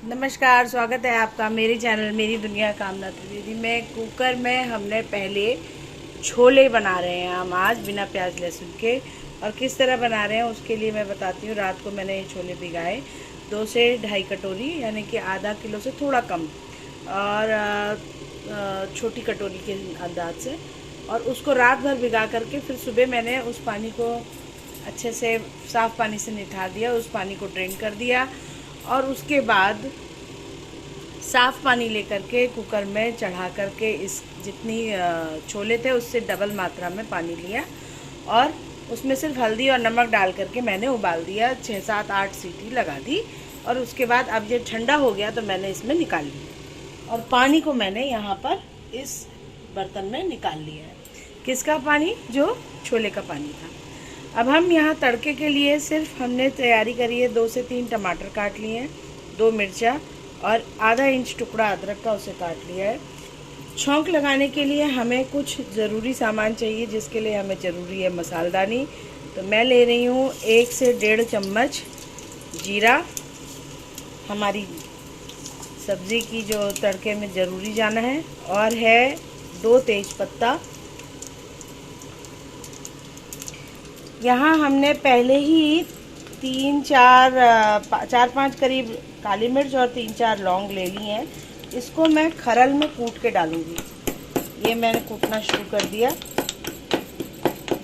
नमस्कार, स्वागत है आपका मेरे चैनल मेरी दुनिया कामना त्रिवेदी में। कुकर में हमने पहले छोले बना रहे हैं हम आज बिना प्याज लहसुन के। और किस तरह बना रहे हैं उसके लिए मैं बताती हूँ। रात को मैंने ये छोले भिगाए 2 से ढाई कटोरी, यानी कि आधा किलो से थोड़ा कम, और छोटी कटोरी के अंदाज से। और उसको रात भर भिगा करके फिर सुबह मैंने उस पानी को अच्छे से साफ़ पानी से निथार दिया, उस पानी को ड्रेन कर दिया। और उसके बाद साफ़ पानी लेकर के कुकर में चढ़ा करके इस जितनी छोले थे उससे डबल मात्रा में पानी लिया और उसमें सिर्फ हल्दी और नमक डाल करके मैंने उबाल दिया। 6, 7, 8 सीटी लगा दी। और उसके बाद अब जब ठंडा हो गया तो मैंने इसमें निकाल लिया और पानी को मैंने यहाँ पर इस बर्तन में निकाल लिया है। किसका पानी? जो छोले का पानी था। अब हम यहाँ तड़के के लिए सिर्फ हमने तैयारी करी है। 2 से 3 टमाटर काट लिए हैं, 2 मिर्चा और आधा इंच टुकड़ा अदरक का उसे काट लिया है। छौंक लगाने के लिए हमें कुछ ज़रूरी सामान चाहिए, जिसके लिए हमें ज़रूरी है मसालदानी। तो मैं ले रही हूँ 1 से 1.5 चम्मच जीरा, हमारी सब्ज़ी की जो तड़के में ज़रूरी जाना है, और है 2 तेज पत्ता। यहाँ हमने पहले ही 4-5 करीब काली मिर्च और 3-4 लौंग ले ली हैं। इसको मैं खरल में कूट के डालूंगी। ये मैंने कूटना शुरू कर दिया,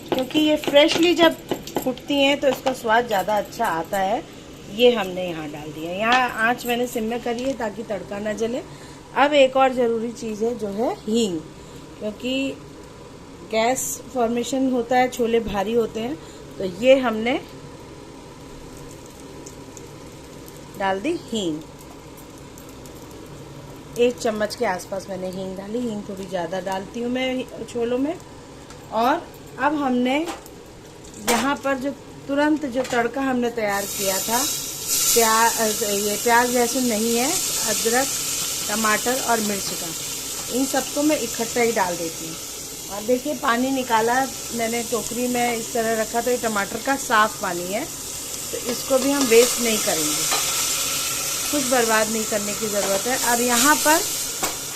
क्योंकि ये फ्रेशली जब कूटती हैं तो इसका स्वाद ज़्यादा अच्छा आता है। ये हमने यहाँ डाल दिया। यहाँ आँच मैंने सिम में करी है ताकि तड़का ना जले। अब एक और ज़रूरी चीज़ है जो है हींग, क्योंकि गैस फॉर्मेशन होता है, छोले भारी होते हैं। तो ये हमने डाल दी हींग। 1 चम्मच के आसपास मैंने हींग डाली। हींग थोड़ी ज़्यादा डालती हूँ मैं छोलों में। और अब हमने यहाँ पर जो तुरंत जो तड़का हमने तैयार किया था, ये प्याज लहसुन नहीं है, अदरक, टमाटर और मिर्च का, इन सबको मैं इकट्ठा ही डाल देती हूँ। और देखिए पानी निकाला मैंने, टोकरी में इस तरह रखा, तो ये टमाटर का साफ़ पानी है। तो इसको भी हम वेस्ट नहीं करेंगे, कुछ बर्बाद नहीं करने की ज़रूरत है। और यहाँ पर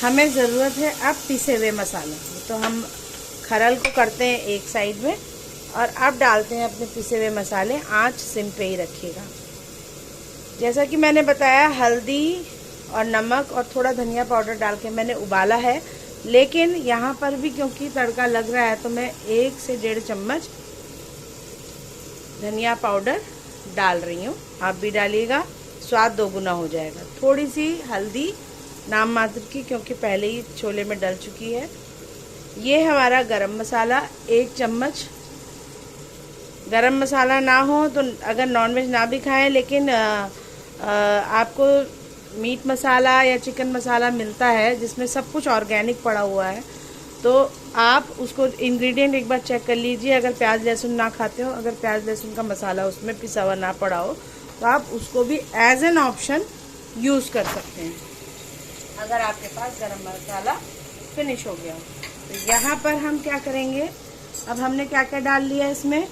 हमें ज़रूरत है अब पिसे हुए मसालों की। तो हम खरल को करते हैं एक साइड में और अब डालते हैं अपने पिसे हुए मसाले। आँच सिम पे ही रखिएगा। जैसा कि मैंने बताया, हल्दी और नमक और थोड़ा धनिया पाउडर डाल के मैंने उबाला है। लेकिन यहाँ पर भी क्योंकि तड़का लग रहा है तो मैं 1 से 1.5 चम्मच धनिया पाउडर डाल रही हूँ। आप भी डालिएगा, स्वाद दोगुना हो जाएगा। थोड़ी सी हल्दी नाम मात्र की, क्योंकि पहले ही छोले में डल चुकी है। ये हमारा गरम मसाला 1 चम्मच। गरम मसाला ना हो तो अगर नॉनवेज ना भी खाएं, लेकिन आपको मीट मसाला या चिकन मसाला मिलता है जिसमें सब कुछ ऑर्गेनिक पड़ा हुआ है, तो आप उसको इंग्रेडिएंट एक बार चेक कर लीजिए। अगर प्याज लहसुन ना खाते हो, अगर प्याज लहसुन का मसाला उसमें पिसा हुआ ना पड़ा हो, तो आप उसको भी एज एन ऑप्शन यूज़ कर सकते हैं, अगर आपके पास गरम मसाला फिनिश हो गया हो। तो यहाँ पर हम क्या करेंगे, अब हमने क्या क्या डाल लिया इसमें,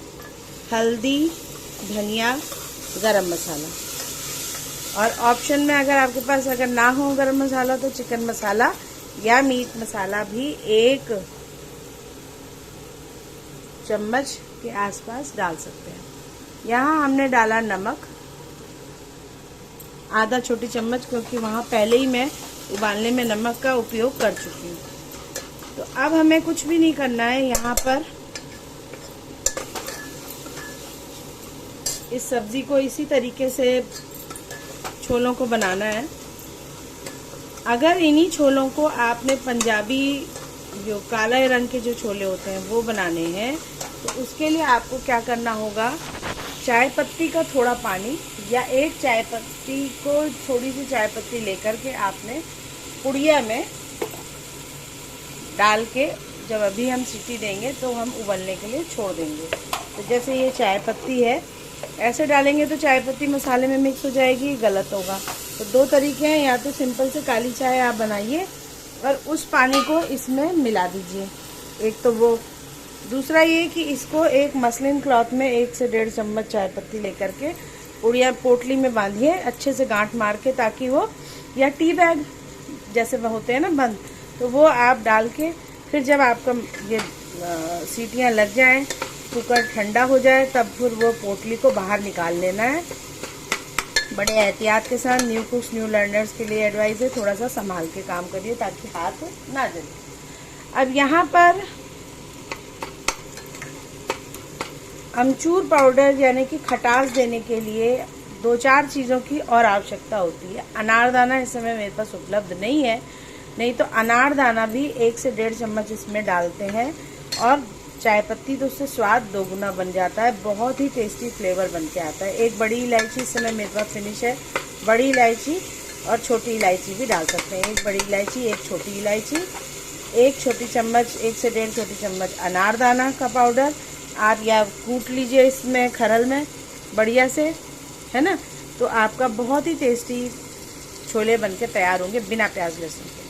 हल्दी, धनिया, गरम मसाला। और ऑप्शन में अगर आपके पास अगर ना हो गरम मसाला तो चिकन मसाला या मीट मसाला भी 1 चम्मच के आसपास डाल सकते हैं। यहाँ हमने डाला नमक आधा छोटी चम्मच, क्योंकि वहाँ पहले ही मैं उबालने में नमक का उपयोग कर चुकी हूँ। तो अब हमें कुछ भी नहीं करना है। यहाँ पर इस सब्जी को इसी तरीके से छोलों को बनाना है। अगर इन्हीं छोलों को आपने पंजाबी जो काले रंग के जो छोले होते हैं वो बनाने हैं, तो उसके लिए आपको क्या करना होगा, चाय पत्ती का थोड़ा पानी या 1 चाय पत्ती को थोड़ी सी चाय पत्ती लेकर के आपने पुड़िया में डाल के, जब अभी हम सीटी देंगे तो हम उबलने के लिए छोड़ देंगे। तो जैसे ये चाय पत्ती है, ऐसे डालेंगे तो चाय पत्ती मसाले में मिक्स हो जाएगी, गलत होगा। तो 2 तरीके हैं, या तो सिंपल से काली चाय आप बनाइए और उस पानी को इसमें मिला दीजिए, एक तो वो। दूसरा ये कि इसको एक मसलिन क्लॉथ में 1 से 1.5 चम्मच चाय पत्ती लेकर के उड़िया पोटली में बांधिए अच्छे से गांठ मार के, ताकि वो, या टी बैग जैसे वो होते हैं ना बंद, तो वो आप डाल के फिर जब आपका ये सीटियां लग जाएं, कुकर ठंडा हो जाए, तब फिर वो पोटली को बाहर निकाल लेना है। बड़े एहतियात के साथ, न्यू कुक्स न्यू लर्नर्स के लिए एडवाइस है, थोड़ा सा संभाल के काम करिए ताकि हाथ ना जले। अब यहाँ पर अमचूर पाउडर यानी कि खटास देने के लिए 2-4 चीज़ों की और आवश्यकता होती है। अनारदाना इस समय मेरे पास उपलब्ध नहीं है, नहीं तो अनारदाना भी 1 से 1.5 चम्मच इसमें डालते हैं, और चाय पत्ती, तो उससे स्वाद दोगुना बन जाता है, बहुत ही टेस्टी फ्लेवर बन के आता है। एक बड़ी इलायची इस समय मेरे पास फिनिश है, बड़ी इलायची और छोटी इलायची भी डाल सकते हैं। एक बड़ी इलायची, एक छोटी इलायची, 1 छोटी चम्मच, 1 से 1.5 छोटी चम्मच अनारदाना का पाउडर आप या कूट लीजिए इसमें खरल में बढ़िया से, है ना। तो आपका बहुत ही टेस्टी छोले बन के तैयार होंगे बिना प्याज लहसुन के।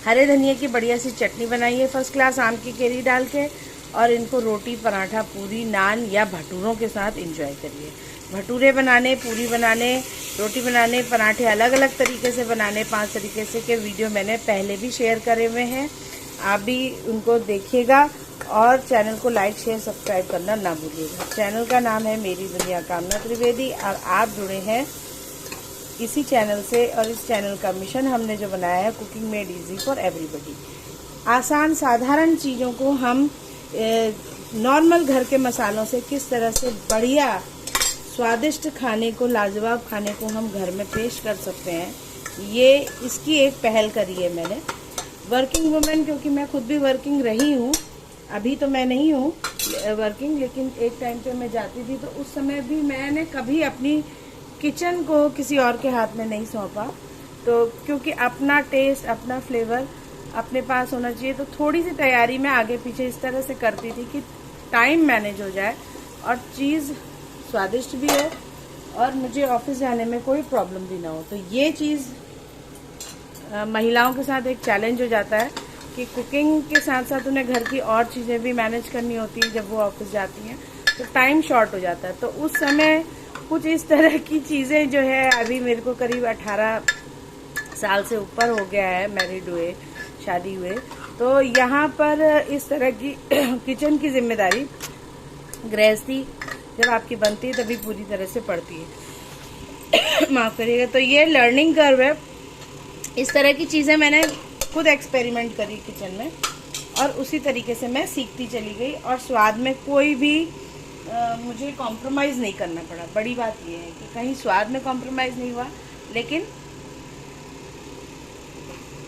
हरे धनिया की बढ़िया सी चटनी बनाइए फर्स्ट क्लास, आम की केरी डाल के, और इनको रोटी, पराठा, पूरी, नान या भटूरों के साथ एंजॉय करिए। भटूरे बनाने, पूरी बनाने, रोटी बनाने, पराठे अलग अलग तरीके से बनाने, 5 तरीके से के वीडियो मैंने पहले भी शेयर करे हुए हैं, आप भी उनको देखिएगा। और चैनल को लाइक, शेयर, सब्सक्राइब करना ना भूलिएगा। चैनल का नाम है मेरी दुनिया कामना त्रिवेदी, और आप जुड़े हैं इसी चैनल से, और इस चैनल का मिशन हमने जो बनाया है, cooking made easy for everybody. आसान साधारण चीज़ों को हम नॉर्मल घर के मसालों से किस तरह से बढ़िया स्वादिष्ट खाने को, लाजवाब खाने को हम घर में पेश कर सकते हैं, ये इसकी एक पहल करी है मैंने। वर्किंग वुमेन, क्योंकि मैं खुद भी वर्किंग रही हूँ, अभी तो मैं नहीं हूँ वर्किंग, लेकिन एक टाइम पे मैं जाती थी, तो उस समय भी मैंने कभी अपनी किचन को किसी और के हाथ में नहीं सौंपा। तो क्योंकि अपना टेस्ट, अपना फ्लेवर अपने पास होना चाहिए, तो थोड़ी सी तैयारी में आगे पीछे इस तरह से करती थी कि टाइम मैनेज हो जाए और चीज़ स्वादिष्ट भी हो और मुझे ऑफिस जाने में कोई प्रॉब्लम भी ना हो। तो ये चीज़ महिलाओं के साथ एक चैलेंज हो जाता है कि कुकिंग के साथ साथ उन्हें घर की और चीज़ें भी मैनेज करनी होती है। जब वो ऑफिस जाती हैं तो टाइम शॉर्ट हो जाता है। तो उस समय कुछ इस तरह की चीज़ें जो है, अभी मेरे को करीब 18 साल से ऊपर हो गया है मैरिड हुए, शादी हुए, तो यहाँ पर इस तरह की किचन की जिम्मेदारी, गृहस्थी जब आपकी बनती है तभी पूरी तरह से पड़ती है। माफ़ करिएगा। तो ये लर्निंग कर्व है। इस तरह की चीज़ें मैंने खुद एक्सपेरिमेंट करी किचन में, और उसी तरीके से मैं सीखती चली गई, और स्वाद में कोई भी मुझे कॉम्प्रोमाइज़ नहीं करना पड़ा। बड़ी बात यह है कि कहीं स्वाद में कॉम्प्रोमाइज़ नहीं हुआ, लेकिन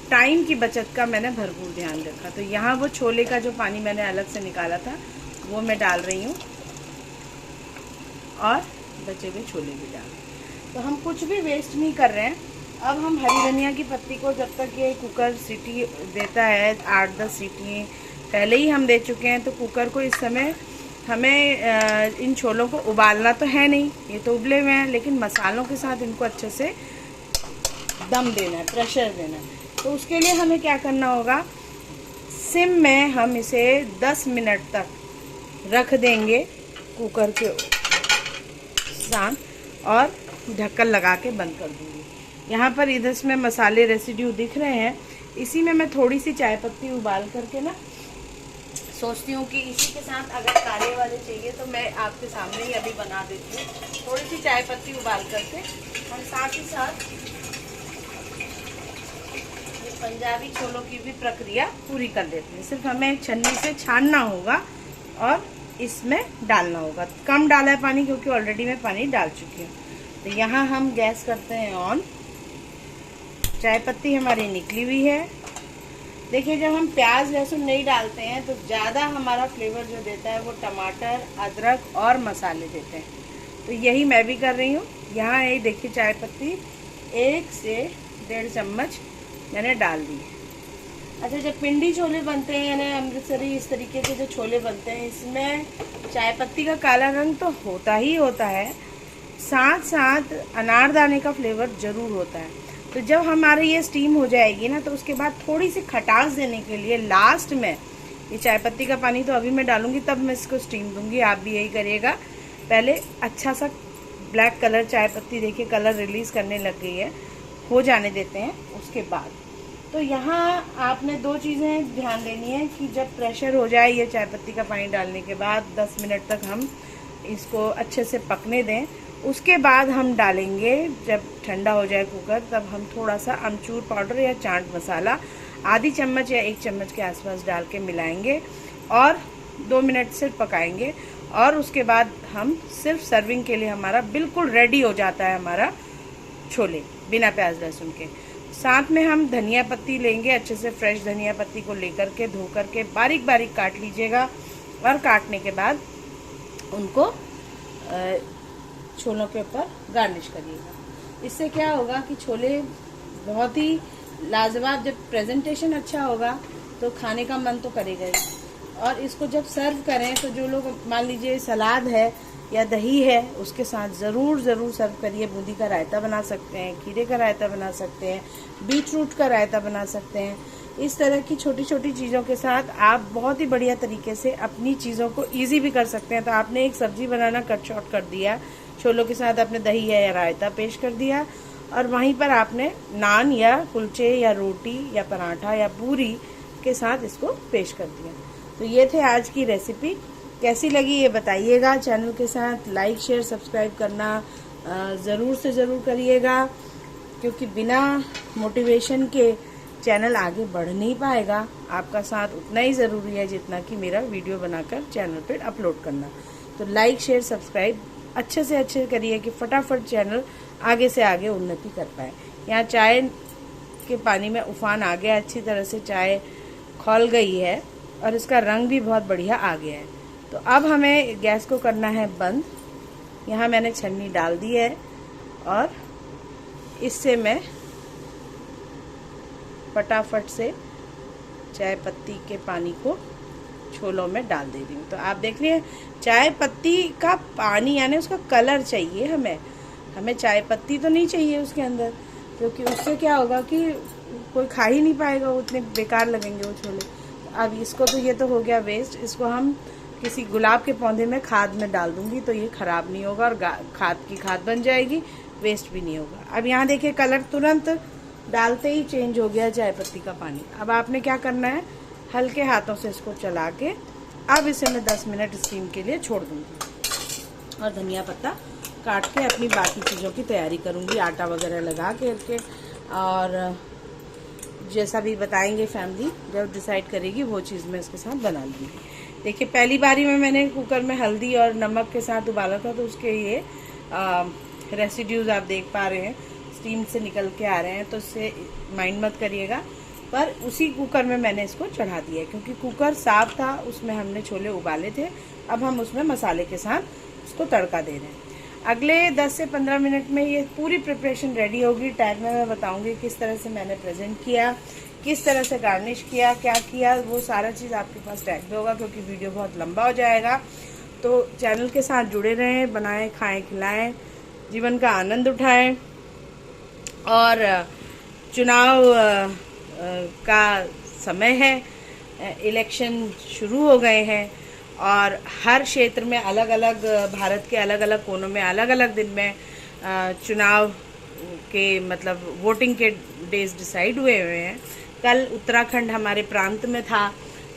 टाइम की बचत का मैंने भरपूर ध्यान रखा। तो यहाँ वो छोले का जो पानी मैंने अलग से निकाला था वो मैं डाल रही हूँ, और बचे हुए छोले भी डाल रही हूँ। तो हम कुछ भी वेस्ट नहीं कर रहे हैं। अब हम हरी धनिया की पत्ती को, जब तक ये कुकर सीटी देता है, 8-10 सीटी पहले ही हम दे चुके हैं, तो कुकर को इस समय हमें इन छोलों को उबालना तो है नहीं, ये तो उबले हुए हैं, लेकिन मसालों के साथ इनको अच्छे से दम देना है, प्रेशर देना है। तो उसके लिए हमें क्या करना होगा, सिम में हम इसे 10 मिनट तक रख देंगे कुकर के साथ, और ढक्कन लगा के बंद कर दूँगी। यहाँ पर इधर इसमें मसाले रेसिड्यू दिख रहे हैं, इसी में मैं थोड़ी सी चाय पत्ती उबाल करके ना सोचती हूँ कि इसी के साथ अगर काले वाले चाहिए तो मैं आपके सामने ही अभी बना देती हूँ। थोड़ी सी चाय पत्ती उबाल करके हम साथ ही साथ ये पंजाबी छोलों की भी प्रक्रिया पूरी कर लेते हैं। सिर्फ हमें छन्नी से छानना होगा और इसमें डालना होगा। कम डाला है पानी, क्योंकि ऑलरेडी मैं पानी डाल चुकी हूँ। तो यहाँ हम गैस करते हैं ऑन। चाय पत्ती हमारी निकली हुई है। देखिए, जब हम प्याज लहसुन नहीं डालते हैं तो ज़्यादा हमारा फ्लेवर जो देता है वो टमाटर, अदरक और मसाले देते हैं। तो यही मैं भी कर रही हूँ। यहाँ ये देखिए चाय पत्ती 1 से 1.5 चम्मच मैंने डाल दी। अच्छा, जब पिंडी छोले बनते हैं, यानी अमृतसरी इस तरीके के जो छोले बनते हैं, इसमें चाय पत्ती का काला रंग तो होता ही होता है, साथ साथ अनारदाने का फ्लेवर ज़रूर होता है। तो जब हमारी ये स्टीम हो जाएगी ना, तो उसके बाद थोड़ी सी खटास देने के लिए लास्ट में ये चाय पत्ती का पानी तो अभी मैं डालूंगी, तब मैं इसको स्टीम दूंगी। आप भी यही करिएगा। पहले अच्छा सा ब्लैक कलर चाय पत्ती देखिए कलर रिलीज करने लग गई है, हो जाने देते हैं। उसके बाद तो यहाँ आपने दो चीज़ें ध्यान देनी है कि जब प्रेशर हो जाए ये चाय पत्ती का पानी डालने के बाद 10 मिनट तक हम इसको अच्छे से पकने दें। उसके बाद हम डालेंगे, जब ठंडा हो जाए कुकर, तब हम थोड़ा सा अमचूर पाउडर या चाट मसाला आधी चम्मच या 1 चम्मच के आसपास डाल के मिलाएंगे और 2 मिनट सिर्फ पकाएंगे। और उसके बाद हम सिर्फ सर्विंग के लिए हमारा बिल्कुल रेडी हो जाता है हमारा छोले बिना प्याज लहसुन के। साथ में हम धनिया पत्ती लेंगे, अच्छे से फ्रेश धनिया पत्ती को लेकर के धो करके बारीक बारीक काट लीजिएगा और काटने के बाद उनको छोलों के ऊपर गार्निश करिएगा। इससे क्या होगा कि छोले बहुत ही लाजवाब, जब प्रेजेंटेशन अच्छा होगा तो खाने का मन तो करेगा ही। और इसको जब सर्व करें तो जो लोग मान लीजिए सलाद है या दही है उसके साथ ज़रूर सर्व करिए। बूंदी का रायता बना सकते हैं, खीरे का रायता बना सकते हैं, बीट रूट का रायता बना सकते हैं। इस तरह की छोटी छोटी चीज़ों के साथ आप बहुत ही बढ़िया तरीके से अपनी चीज़ों को ईजी भी कर सकते हैं। तो आपने एक सब्जी बनाना कट शॉर्ट कर दिया, छोलों के साथ आपने दही या रायता पेश कर दिया और वहीं पर आपने नान या कुलचे या रोटी या पराठा या पूरी के साथ इसको पेश कर दिया। तो ये थे आज की रेसिपी। कैसी लगी ये बताइएगा। चैनल के साथ लाइक शेयर सब्सक्राइब करना ज़रूर से ज़रूर करिएगा, क्योंकि बिना मोटिवेशन के चैनल आगे बढ़ नहीं पाएगा। आपका साथ उतना ही ज़रूरी है जितना कि मेरा वीडियो बनाकर चैनल पर अपलोड करना। तो लाइक शेयर सब्सक्राइब अच्छे से अच्छे करिए कि फटाफट चैनल आगे से आगे उन्नति कर पाए। यहाँ चाय के पानी में उफान आ गया, अच्छी तरह से चाय खौल गई है और इसका रंग भी बहुत बढ़िया आ गया है। तो अब हमें गैस को करना है बंद। यहाँ मैंने छन्नी डाल दी है और इससे मैं फटाफट से चाय पत्ती के पानी को छोलों में डाल दे रही हूँ। तो आप देख रहे हैं चाय पत्ती का पानी, यानी उसका कलर चाहिए हमें चाय पत्ती तो नहीं चाहिए उसके अंदर, क्योंकि उससे क्या होगा कि कोई खा ही नहीं पाएगा, उतने बेकार लगेंगे वो छोले। अब इसको तो ये तो हो गया वेस्ट, इसको हम किसी गुलाब के पौधे में खाद में डाल दूंगी तो ये खराब नहीं होगा और खाद की खाद बन जाएगी, वेस्ट भी नहीं होगा। अब यहाँ देखिए कलर तुरंत डालते ही चेंज हो गया चाय पत्ती का पानी। अब आपने क्या करना है, हल्के हाथों से इसको चला के अब इसे मैं 10 मिनट स्टीम के लिए छोड़ दूंगी और धनिया पत्ता काट के अपनी बाकी चीज़ों की तैयारी करूंगी, आटा वगैरह लगा के और जैसा भी बताएंगे फैमिली जब डिसाइड करेगी वो चीज़ मैं इसके साथ बना लूँगी। देखिए पहली बारी में मैंने कुकर में हल्दी और नमक के साथ उबाला था तो उसके ये रेसिड्यूज आप देख पा रहे हैं, स्टीम से निकल के आ रहे हैं, तो इससे माइंड मत करिएगा। पर उसी कुकर में मैंने इसको चढ़ा दिया क्योंकि कुकर साफ था, उसमें हमने छोले उबाले थे। अब हम उसमें मसाले के साथ उसको तड़का दे रहे हैं। अगले 10 से 15 मिनट में ये पूरी प्रिपरेशन रेडी होगी। टैग में मैं बताऊंगी किस तरह से मैंने प्रेजेंट किया, किस तरह से गार्निश किया, क्या किया, वो सारा चीज़ आपके पास टैग में होगा क्योंकि वीडियो बहुत लंबा हो जाएगा। तो चैनल के साथ जुड़े रहें, बनाएं, खाएं, खिलाएं, जीवन का आनंद उठाएं। और चुनाव का समय है, इलेक्शन शुरू हो गए हैं और हर क्षेत्र में अलग अलग, भारत के अलग अलग कोनों में अलग अलग दिन में चुनाव के मतलब वोटिंग के डेज डिसाइड हुए हैं। कल उत्तराखंड हमारे प्रांत में था।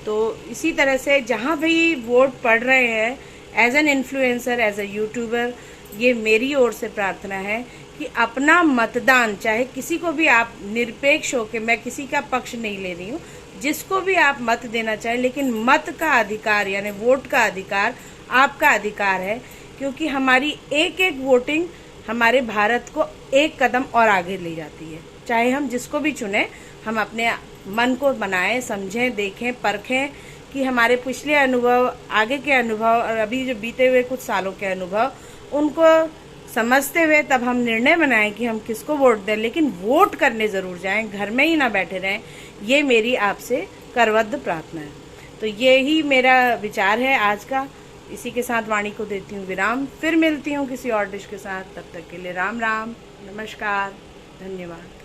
तो इसी तरह से जहाँ भी वोट पड़ रहे हैं, as an influencer, as a YouTuber, ये मेरी ओर से प्रार्थना है कि अपना मतदान, चाहे किसी को भी आप निरपेक्ष हो के, मैं किसी का पक्ष नहीं ले रही हूँ, जिसको भी आप मत देना चाहें, लेकिन मत का अधिकार यानी वोट का अधिकार आपका अधिकार है, क्योंकि हमारी एक एक वोटिंग हमारे भारत को एक कदम और आगे ले जाती है। चाहे हम जिसको भी चुने, हम अपने मन को बनाएं, समझें, देखें, परखें कि हमारे पिछले अनुभव, आगे के अनुभव और अभी जो बीते हुए कुछ सालों के अनुभव, उनको समझते हुए तब हम निर्णय बनाएं कि हम किसको वोट दें। लेकिन वोट करने ज़रूर जाएं, घर में ही ना बैठे रहें। ये मेरी आपसे करबद्ध प्रार्थना है। तो यही मेरा विचार है आज का। इसी के साथ वाणी को देती हूँ विराम। फिर मिलती हूँ किसी और डिश के साथ। तब तक के लिए राम राम, नमस्कार, धन्यवाद।